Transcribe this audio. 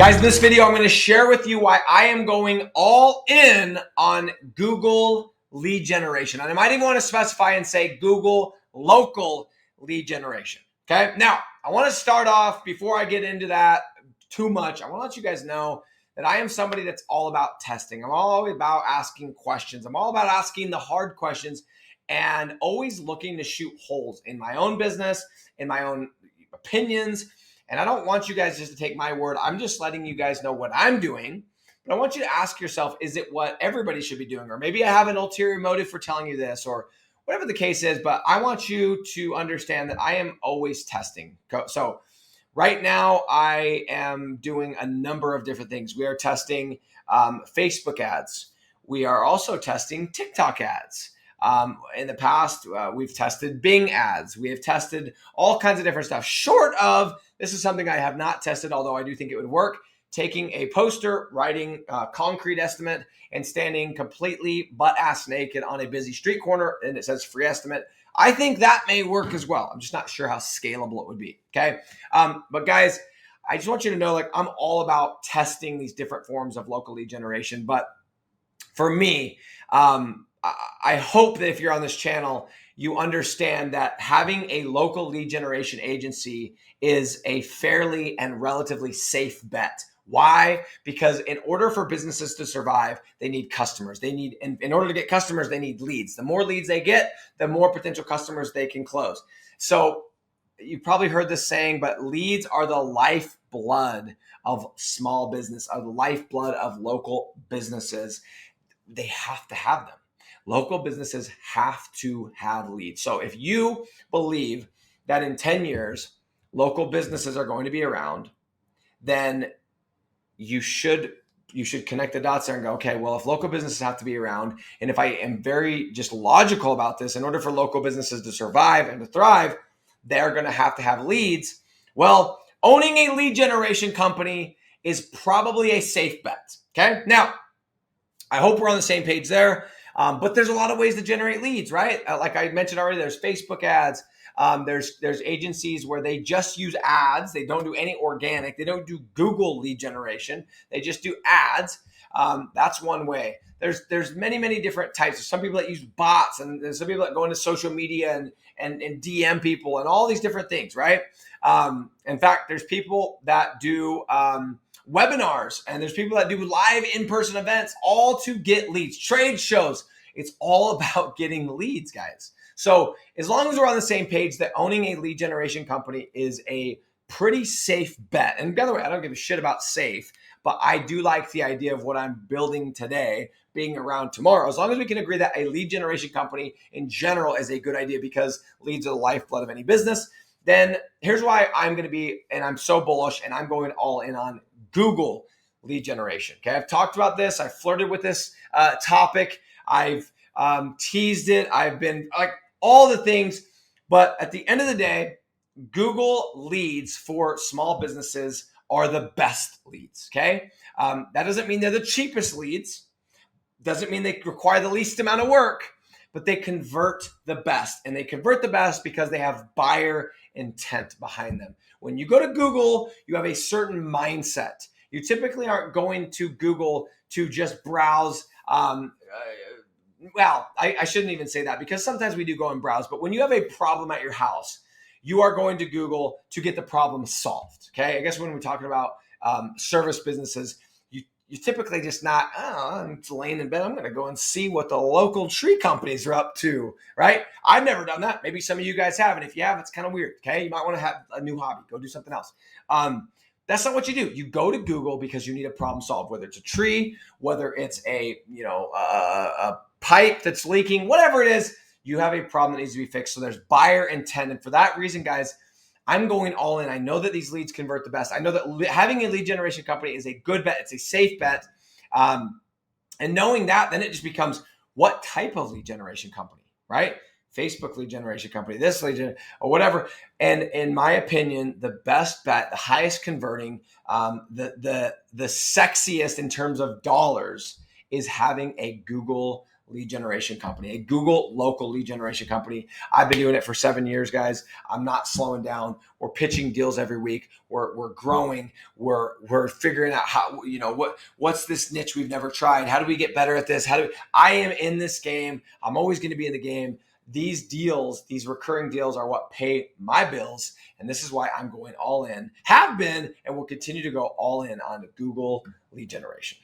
Guys, in this video, I'm going to share with you why I am going all in on Google lead generation. And I might even want to specify and say Google local lead generation. Okay. Now, I want to start off before I get into that too much. I want to let you guys know that I am somebody that's all about testing. I'm all about asking questions. I'm all about asking the hard questions and always looking to shoot holes in my own business, in my own opinions. And I don't want you guys just to take my word. I'm just letting you guys know what I'm doing. But I want you to ask yourself, is it what everybody should be doing? Or maybe I have an ulterior motive for telling you this, or whatever the case is. But I want you to understand that I am always testing. So right now, I am doing a number of different things. We are testing Facebook ads. We are also testing TikTok ads. In the past, we've tested Bing ads. We have tested all kinds of different stuff. Short of, this is something I have not tested, although I do think it would work, taking a poster, writing a concrete estimate, and standing completely butt-ass naked on a busy street corner, and it says free estimate. I think that may work as well. I'm just not sure how scalable it would be, okay? But guys, I just want you to know, like, I'm all about testing these different forms of local lead generation. But for me, I hope that if you're on this channel, you understand that having a local lead generation agency is a fairly and relatively safe bet. Why? Because in order for businesses to survive, they need customers. In order to get customers, they need leads. The more leads they get, the more potential customers they can close. So you've probably heard this saying, but leads are the lifeblood of small business, are the lifeblood of local businesses. They have to have them. Local businesses have to have leads. So if you believe that in 10 years, local businesses are going to be around, then you should connect the dots there and go, okay, well, if local businesses have to be around, and if I am very just logical about this, in order for local businesses to survive and to thrive, they're going to have leads. Well, owning a lead generation company is probably a safe bet. Okay. Now, I hope we're on the same page there. But there's a lot of ways to generate leads, right? Like I mentioned already, there's Facebook ads. There's agencies where they just use ads. They don't do any organic. They don't do Google lead generation. They just do ads. That's one way. There's many different types. There's some people that use bots, and there's some people that go into social media and DM people and all these different things, right? In fact, there's people that do webinars, and there's people that do live in-person events, all to get leads, trade shows. It's all about getting leads, guys. So as long as we're on the same page that owning a lead generation company is a pretty safe bet. And by the way, I don't give a shit about safe, but I do like the idea of what I'm building today being around tomorrow. As long as we can agree that a lead generation company in general is a good idea because leads are the lifeblood of any business, then here's why I'm going to be, and I'm so bullish, and I'm going all in on Google lead generation. Okay, I've talked about this. I've flirted with this topic. I've teased it. I've been like all the things. But at the end of the day, Google leads for small businesses are the best leads. Okay, that doesn't mean they're the cheapest leads. Doesn't mean they require the least amount of work, but they convert the best. And they convert the best because they have buyer intent behind them. When you go to Google, you have a certain mindset. You typically aren't going to Google to just browse. Well, I shouldn't even say that, because sometimes we do go and browse. But when you have a problem at your house, you are going to Google to get the problem solved. Okay. I guess when we're talking about service businesses, you typically just not, I'm laying in bed, I'm going to go and see what the local tree companies are up to, right? I've never done that. Maybe some of you guys have. And if you have, it's kind of weird, okay? You might want to have a new hobby. Go do something else. That's not what you do. You go to Google because you need a problem solved, whether it's a tree, whether it's a pipe that's leaking, whatever it is, you have a problem that needs to be fixed. So there's buyer intent. And for that reason, guys, I'm going all in. I know that these leads convert the best. I know that having a lead generation company is a good bet. It's a safe bet. And knowing that, then it just becomes, what type of lead generation company, right? Facebook lead generation company, this lead or whatever. And in my opinion, the best bet, the highest converting, the sexiest in terms of dollars is having a Google lead generation company, a Google local lead generation company. I've been doing it for 7 years, guys. I'm not slowing down. We're pitching deals every week. We're growing. We're figuring out how, what's this niche we've never tried? How do we get better at this? I am in this game. I'm always going to be in the game. These deals, these recurring deals are what pay my bills. And this is why I'm going all in, have been, and will continue to go all in on Google lead generation.